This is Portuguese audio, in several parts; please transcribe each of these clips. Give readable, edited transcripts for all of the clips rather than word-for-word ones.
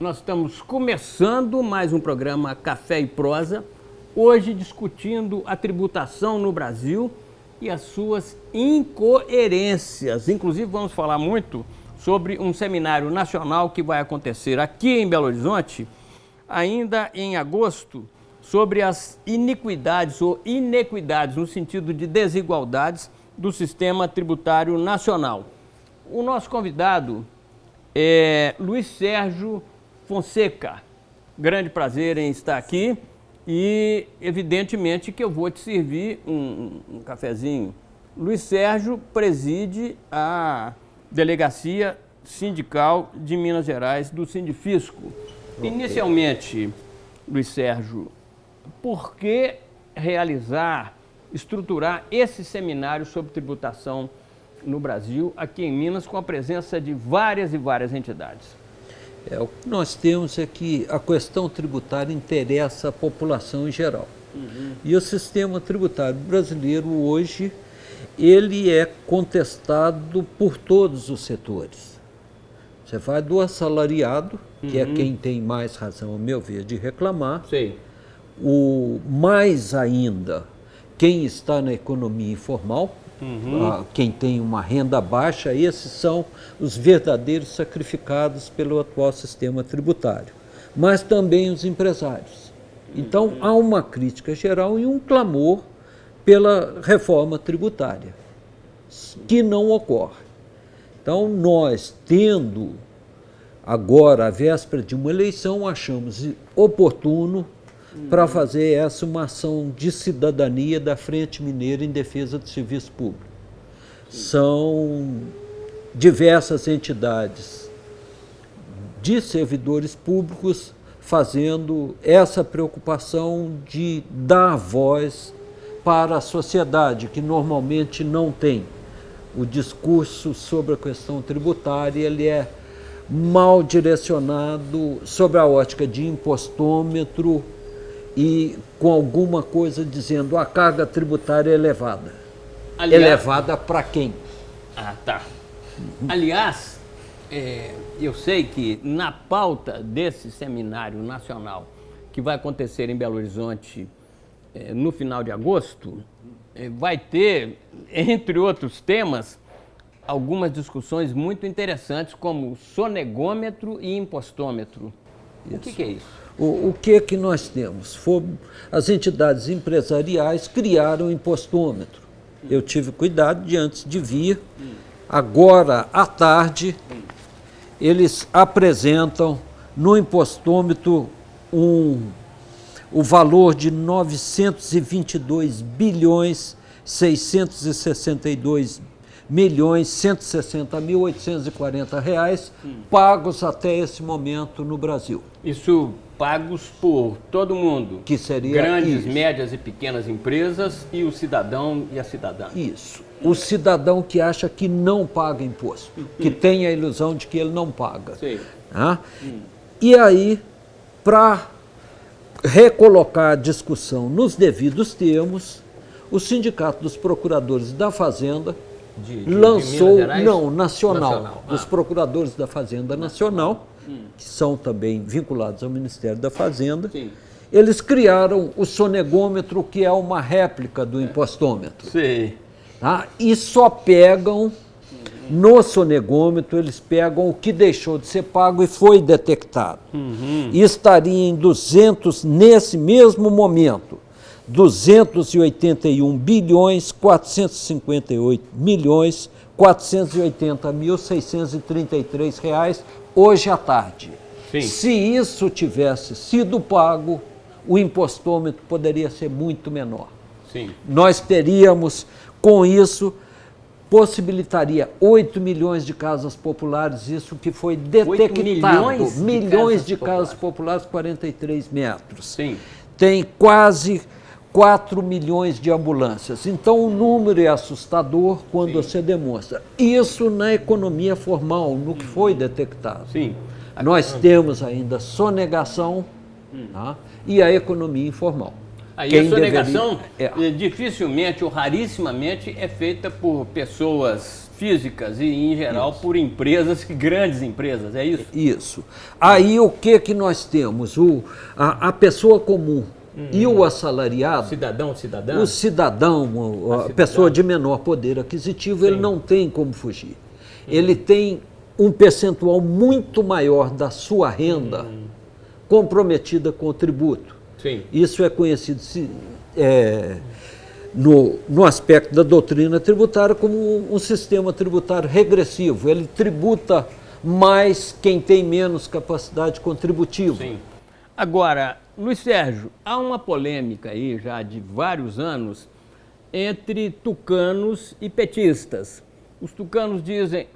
Nós estamos começando mais um programa Café e Prosa, hoje discutindo a tributação no Brasil e as suas incoerências. Inclusive vamos falar muito sobre um seminário nacional que vai acontecer aqui em Belo Horizonte, ainda em agosto, sobre as iniquidades ou inequidades, no sentido de desigualdades do sistema tributário nacional. O nosso convidado é Luiz Sérgio Fonseca. Grande prazer em estar aqui e, evidentemente, que eu vou te servir um cafezinho. Luiz Sérgio preside a Delegacia Sindical de Minas Gerais do Sindifisco. Okay. Inicialmente, Luiz Sérgio, por que estruturar esse seminário sobre tributação no Brasil, aqui em Minas, com a presença de várias e várias entidades? O que nós temos é que a questão tributária interessa a população em geral. E o sistema tributário brasileiro hoje, ele é contestado por todos os setores. Você vai do assalariado, que é quem tem mais razão, ao meu ver, de reclamar. Sei. O mais ainda, quem está na economia informal, quem tem uma renda baixa, esses são os verdadeiros sacrificados pelo atual sistema tributário, mas também os empresários. Então, há uma crítica geral e um clamor pela reforma tributária, que não ocorre. Então, nós, tendo agora a véspera de uma eleição, achamos oportuno para fazer essa uma ação de cidadania da Frente Mineira em defesa do serviço público. São diversas entidades de servidores públicos fazendo essa preocupação de dar voz para a sociedade, que normalmente não tem. O discurso sobre a questão tributária, ele é mal direcionado sobre a ótica de impostômetro, e com alguma coisa dizendo a carga tributária é elevada. Aliás, elevada para quem? Ah, tá. Aliás, eu sei que na pauta desse seminário nacional que vai acontecer em Belo Horizonte no final de agosto, vai ter, entre outros temas, algumas discussões muito interessantes, como sonegômetro e impostômetro. Isso. O que é isso? O que é que nós temos? As entidades empresariais criaram o impostômetro. Eu tive cuidado de, antes de vir, agora à tarde, eles apresentam no impostômetro o valor de 922 bilhões 662 milhões 160 mil 840 reais pagos até esse momento no Brasil. Isso pagos por todo mundo, que seria grandes, isso. Médias e pequenas empresas e o cidadão e a cidadã. Isso. O cidadão que acha que não paga imposto, que tem a ilusão de que ele não paga. Sim. Tá? E aí, para recolocar a discussão nos devidos termos, o Sindicato dos Procuradores da Fazenda lançou, nacional. Dos Procuradores da Fazenda Nacional, que são também vinculados ao Ministério da Fazenda. Sim. Eles criaram o sonegômetro, que é uma réplica do impostômetro. Sim. Tá? E só pegam, no sonegômetro, eles pegam o que deixou de ser pago e foi detectado. E estaria em 200, nesse mesmo momento, 281 bilhões 458 milhões 480 mil 633 reais hoje à tarde. Sim. Se isso tivesse sido pago, o impostômetro poderia ser muito menor. Sim. Nós teríamos, com isso, possibilitaria 8 milhões de casas populares, isso que foi detectado. 8 milhões de casas populares, 43 metros. Sim. Tem quase 4 milhões de ambulâncias. Então, o número é assustador quando você demonstra. Isso na economia formal, no que foi detectado. Sim. Nós temos ainda sonegação, tá? E a economia informal. Aí a sonegação dificilmente ou rarissimamente é feita por pessoas físicas e, em geral, por empresas, grandes empresas, é isso? Isso. Aí o que nós temos? A pessoa comum e o assalariado, Cidadão? o cidadão, a pessoa de menor poder aquisitivo, Sim. ele não tem como fugir. Ele tem um percentual muito maior da sua renda comprometida com o tributo. Sim. Isso é conhecido no aspecto da doutrina tributária como um sistema tributário regressivo. Ele tributa mais quem tem menos capacidade contributiva. Sim. Agora, Luiz Sérgio, há uma polêmica aí já de vários anos entre tucanos e petistas. Os tucanos dizem,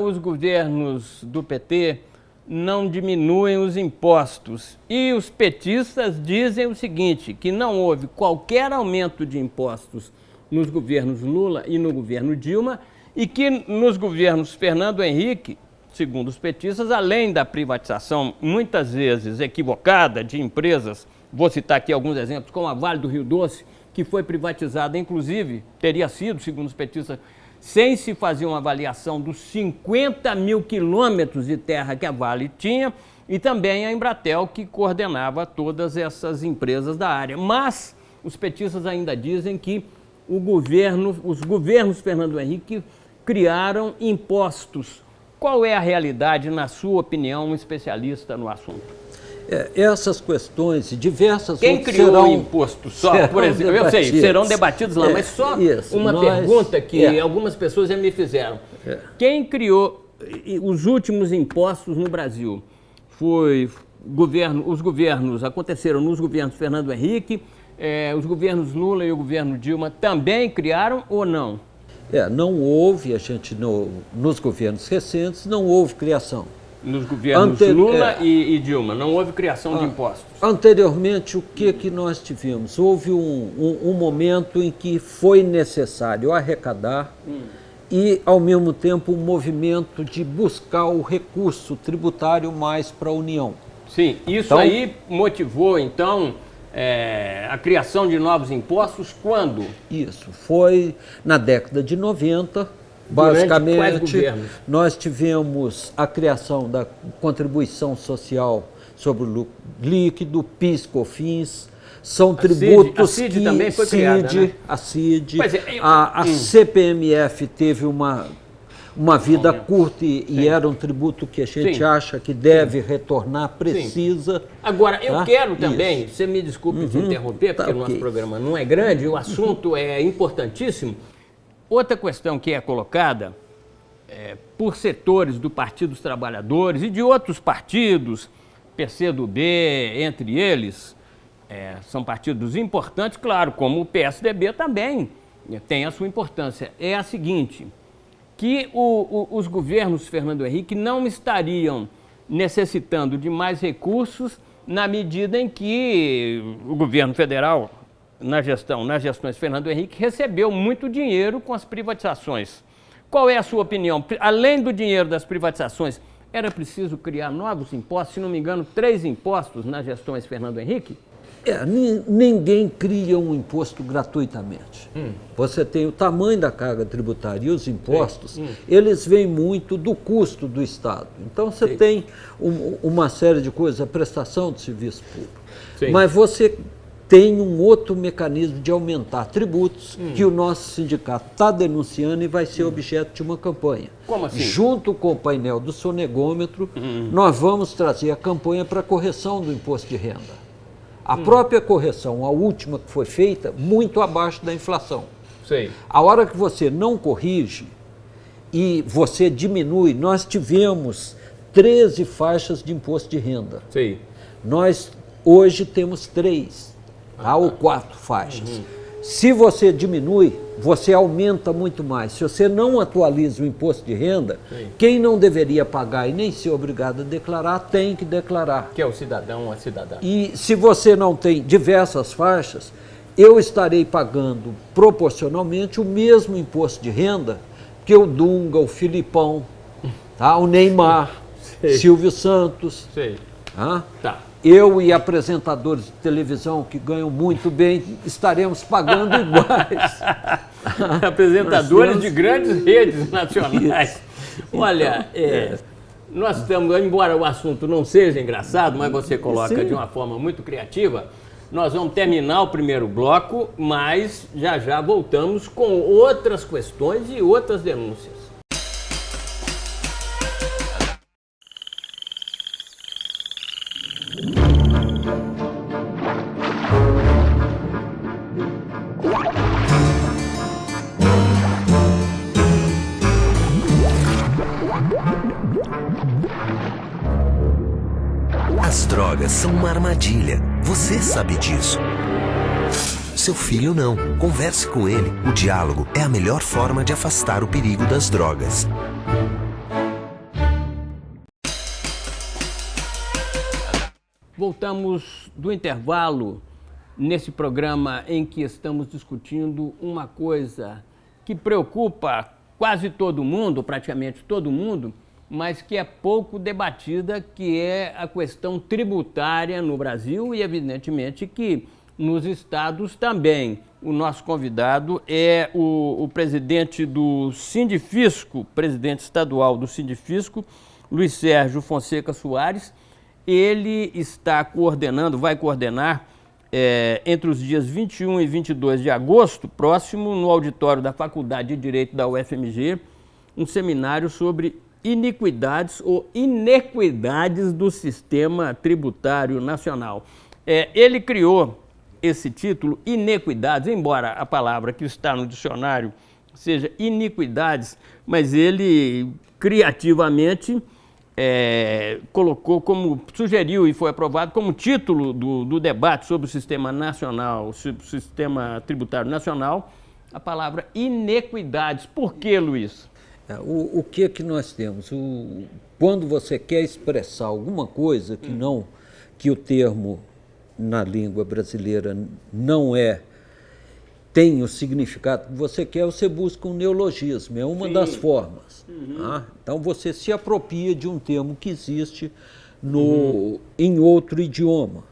os governos do PT não diminuem os impostos. E os petistas dizem o seguinte, que não houve qualquer aumento de impostos nos governos Lula e no governo Dilma, e que nos governos Fernando Henrique, segundo os petistas, além da privatização muitas vezes equivocada de empresas, vou citar aqui alguns exemplos, como a Vale do Rio Doce, que foi privatizada, inclusive, teria sido, segundo os petistas, sem se fazer uma avaliação dos 50 mil quilômetros de terra que a Vale tinha, e também a Embratel, que coordenava todas essas empresas da área. Mas os petistas ainda dizem que os governos Fernando Henrique criaram impostos. Qual é a realidade, na sua opinião, um especialista no assunto? Essas questões e diversas Quem outras criou serão, o imposto só, por exemplo? Eu sei, serão debatidos lá, mas só uma pergunta que algumas pessoas já me fizeram. Quem criou os últimos impostos no Brasil? Os governos, aconteceram nos governos Fernando Henrique, os governos Lula e o governo Dilma também criaram ou não? Não houve, nos governos recentes, não houve criação. Nos governos Lula e Dilma, não houve criação de impostos? Anteriormente, o que nós tivemos? Houve um momento em que foi necessário arrecadar e, ao mesmo tempo, um movimento de buscar o recurso tributário mais para a União. Sim, isso aí motivou, então, a criação de novos impostos quando? Isso, foi na década de 90. Basicamente, nós tivemos a criação da contribuição social sobre o lucro líquido, PIS, COFINS, são tributos a CID também foi criada, né? A CID, a CPMF teve uma vida curta e era um tributo que a gente acha que deve retornar, precisa. Agora, eu quero também, você me desculpe te interromper, porque o nosso programa não é grande, o assunto é importantíssimo. Outra questão que é colocada por setores do Partido dos Trabalhadores e de outros partidos, PCdoB, entre eles, são partidos importantes, claro, como o PSDB também tem a sua importância. É a seguinte, que os governos Fernando Henrique não estariam necessitando de mais recursos na medida em que o governo federal, nas gestões Fernando Henrique, recebeu muito dinheiro com as privatizações. Qual é a sua opinião? Além do dinheiro das privatizações, era preciso criar novos impostos? Se não me engano, 3 impostos nas gestões Fernando Henrique? Ninguém cria um imposto gratuitamente. Você tem o tamanho da carga tributária e os impostos, eles vêm muito do custo do Estado. Então você tem uma série de coisas, a prestação de serviço público. Mas você tem um outro mecanismo de aumentar tributos que o nosso sindicato está denunciando e vai ser objeto de uma campanha. Como assim? Junto com o painel do sonegômetro, nós vamos trazer a campanha para correção do imposto de renda. A própria correção, a última que foi feita, muito abaixo da inflação. A hora que você não corrige e você diminui, nós tivemos 13 faixas de imposto de renda. Nós hoje temos 3. Ou 4 faixas. Se você diminui, você aumenta muito mais. Se você não atualiza o imposto de renda, quem não deveria pagar e nem ser obrigado a declarar, tem que declarar. Que é o cidadão ou a cidadã. E se você não tem diversas faixas, eu estarei pagando proporcionalmente o mesmo imposto de renda que o Dunga, o Filipão, o Neymar, Silvio Santos. Eu e apresentadores de televisão que ganham muito bem estaremos pagando iguais. apresentadores de grandes redes nacionais. Olha, nós estamos, embora o assunto não seja engraçado, mas você coloca de uma forma muito criativa, nós vamos terminar o primeiro bloco, mas já voltamos com outras questões e outras denúncias. As drogas são uma armadilha. Você sabe disso. Seu filho não. Converse com ele. O diálogo é a melhor forma de afastar o perigo das drogas. Voltamos do intervalo nesse programa em que estamos discutindo uma coisa que preocupa quase todo mundo, praticamente todo mundo, mas que é pouco debatida, que é a questão tributária no Brasil e, evidentemente, que nos estados também. O nosso convidado é o presidente do Sindifisco, presidente estadual do Sindifisco, Luiz Sérgio Fonseca Soares. Ele está coordenando, vai coordenar entre os dias 21 e 22 de agosto, próximo, no auditório da Faculdade de Direito da UFMG, um seminário sobre iniquidades ou inequidades do sistema tributário nacional. Ele criou esse título, inequidades, embora a palavra que está no dicionário seja iniquidades, mas ele criativamente colocou sugeriu e foi aprovado como título do debate sobre o sistema nacional, sobre o sistema tributário nacional, a palavra inequidades. Por que, Luiz? O que é que nós temos? Quando você quer expressar alguma coisa que o termo na língua brasileira não tem o significado que você quer, você busca um neologismo, é uma das formas. Tá? Então você se apropria de um termo que existe em outro idioma.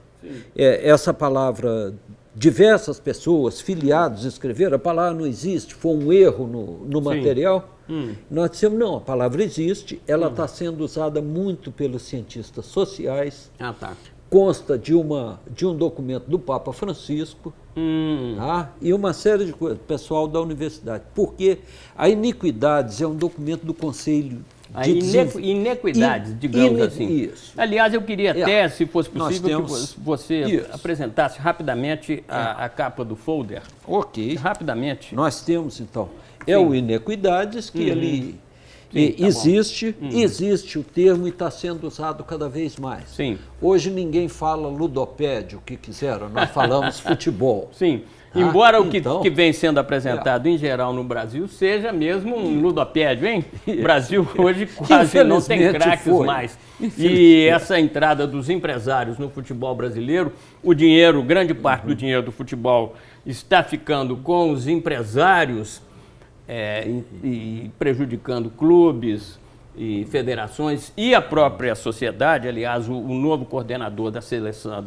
Essa palavra, diversas pessoas, filiados, escreveram, a palavra não existe, foi um erro no material. Nós dissemos, não, a palavra existe, ela está sendo usada muito pelos cientistas sociais, consta de um documento do Papa Francisco, tá? E uma série de coisas, pessoal da universidade, porque a iniquidades é um documento do Conselho de Inequidades, digamos assim. Isso. Aliás, eu queria até, se fosse possível, que você apresentasse rapidamente a capa do folder. Ok. Rapidamente. Nós temos, então, o inequidades, que ele existe o termo e está sendo usado cada vez mais. Sim. Hoje ninguém fala ludopédio, o que quiseram, nós falamos futebol. Sim. Embora o que vem sendo apresentado em geral no Brasil seja mesmo um ludopédio, hein? O Brasil hoje quase não tem craques mais. E essa entrada dos empresários no futebol brasileiro, grande parte do dinheiro do futebol está ficando com os empresários e prejudicando clubes e federações e a própria sociedade. Aliás, o novo coordenador da seleção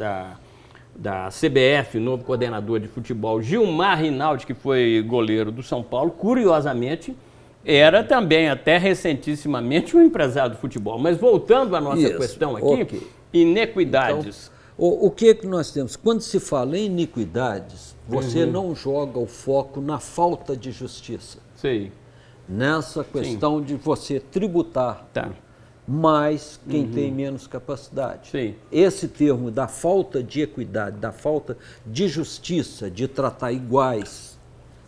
da CBF, novo coordenador de futebol, Gilmar Rinaldi, que foi goleiro do São Paulo, curiosamente, era também, até recentissimamente, um empresário do futebol. Mas voltando à nossa questão aqui, inequidades. Então, o que é que nós temos? Quando se fala em iniquidades, você não joga o foco na falta de justiça. Sim. Nessa questão de você tributar mais quem tem menos capacidade. Sim. Esse termo da falta de equidade, da falta de justiça, de tratar iguais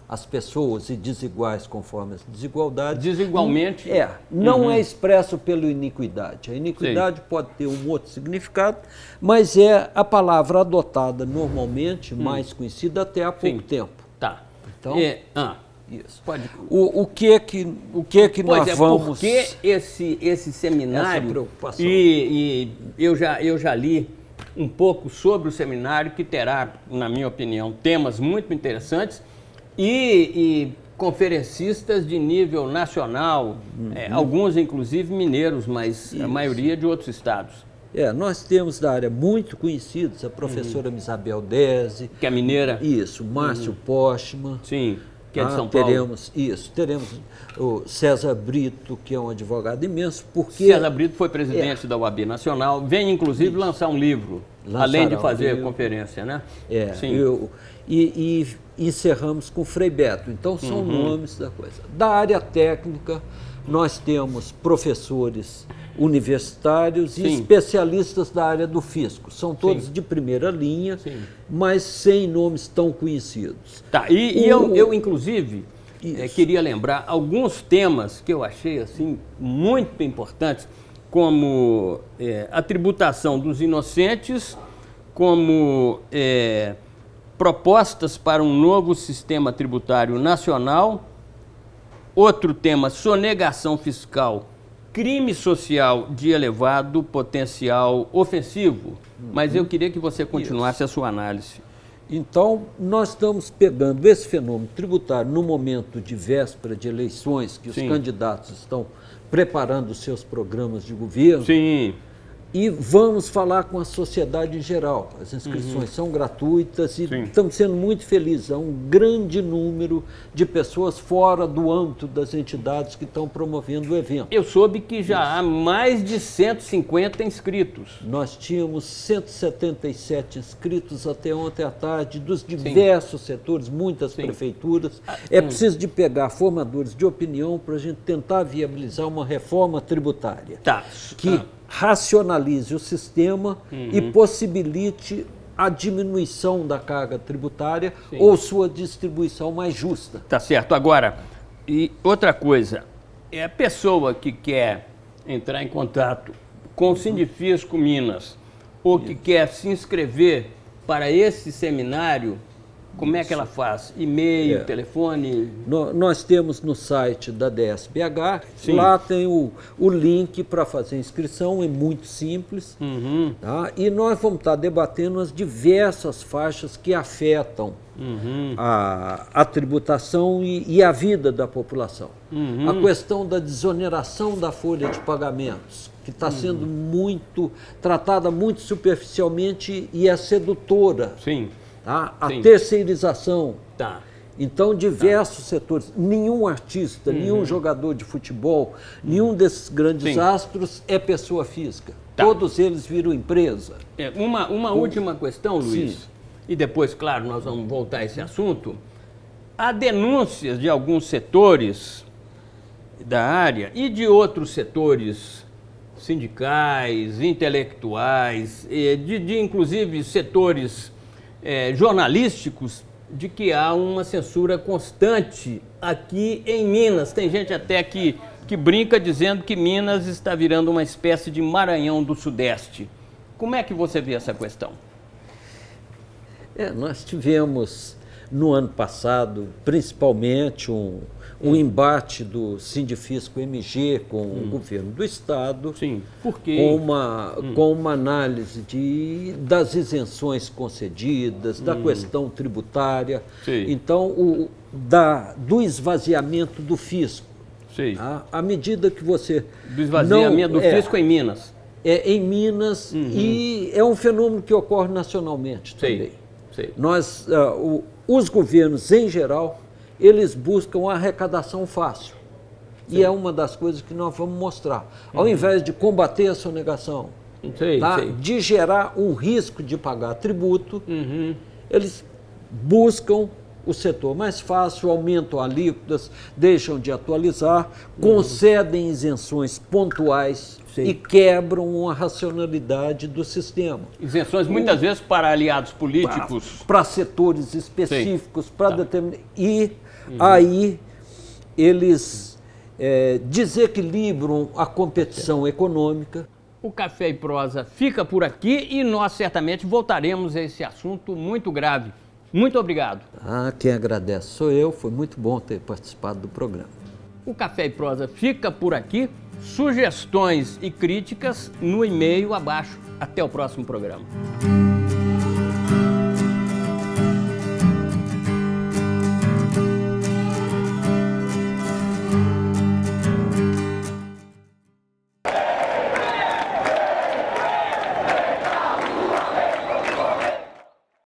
as pessoas e desiguais conforme as desigualdades. Desigualmente. Não é expresso pela iniquidade. A iniquidade pode ter um outro significado, mas é a palavra adotada normalmente, mais conhecida até há pouco tempo. Tá. Então, isso. Pode. O que é que nós vamos... Por que esse seminário? Essa preocupação. E eu já li um pouco sobre o seminário, que terá, na minha opinião, temas muito interessantes e conferencistas de nível nacional, alguns inclusive mineiros, mas a maioria de outros estados. Nós temos da área muito conhecidos, a professora Isabel Dese. Que é mineira. Isso, Márcio Postman. Sim. que é de São Paulo. Teremos o César Brito, que é um advogado imenso, porque... César Brito foi presidente da UAB Nacional, vem inclusive lançar um livro, além de fazer conferência, né? Sim. E encerramos com Frei Beto, então são nomes da coisa. Da área técnica, nós temos professores universitários e especialistas da área do fisco. São todos de primeira linha, mas sem nomes tão conhecidos. Tá, eu inclusive, queria lembrar alguns temas que eu achei assim, muito importantes, como a tributação dos inocentes, como propostas para um novo sistema tributário nacional. Outro tema, sonegação fiscal, crime social de elevado potencial ofensivo. Mas eu queria que você continuasse a sua análise. Então, nós estamos pegando esse fenômeno tributário no momento de véspera de eleições, que os candidatos estão preparando os seus programas de governo. Sim. E vamos falar com a sociedade em geral. As inscrições são gratuitas e estamos sendo muito felizes. Há um grande número de pessoas fora do âmbito das entidades que estão promovendo o evento. Eu soube que já há mais de 150 inscritos. Nós tínhamos 177 inscritos até ontem à tarde, dos diversos setores, muitas prefeituras. É preciso de pegar formadores de opinião para a gente tentar viabilizar uma reforma tributária. Que racionalize o sistema e possibilite a diminuição da carga tributária ou sua distribuição mais justa. Tá certo. Agora, e outra coisa, é a pessoa que quer entrar em contato com o Sindifisco Minas ou que quer se inscrever para esse seminário, como é que ela faz? E-mail, telefone? Nós temos no site da DSBH, lá tem o link para fazer a inscrição, é muito simples. Tá? E nós vamos estar debatendo as diversas faixas que afetam a tributação e a vida da população. A questão da desoneração da folha de pagamentos, que está sendo tratada muito superficialmente e é sedutora. A terceirização. Então, diversos setores, nenhum artista, nenhum jogador de futebol, nenhum desses grandes astros é pessoa física. Todos eles viram empresa. Uma última questão, Luiz, e depois, claro, nós vamos voltar a esse assunto. Há denúncias de alguns setores da área e de outros setores sindicais, intelectuais, de inclusive setores jornalísticos, de que há uma censura constante aqui em Minas. Tem gente até que brinca dizendo que Minas está virando uma espécie de Maranhão do Sudeste. Como é que você vê essa questão? Nós tivemos no ano passado, principalmente, um embate do Sindifisco MG com o governo do Estado, Por quê? Com uma análise das isenções concedidas, da questão tributária, então do esvaziamento do fisco. À medida que você... Do esvaziamento do fisco em Minas. Em Minas, e é um fenômeno que ocorre nacionalmente também. Os governos, em geral, eles buscam a arrecadação fácil. E é uma das coisas que nós vamos mostrar. Ao invés de combater a sonegação, de gerar um risco de pagar tributo, eles buscam o setor mais fácil, aumentam alíquotas, deixam de atualizar, concedem isenções pontuais e quebram a racionalidade do sistema. Isenções muitas vezes para aliados políticos. Para setores específicos, para determinar. E aí eles desequilibram a competição econômica. O Café e Prosa fica por aqui e nós certamente voltaremos a esse assunto muito grave. Muito obrigado. Quem agradece sou eu, foi muito bom ter participado do programa. O Café e Prosa fica por aqui. Sugestões e críticas no e-mail abaixo. Até o próximo programa.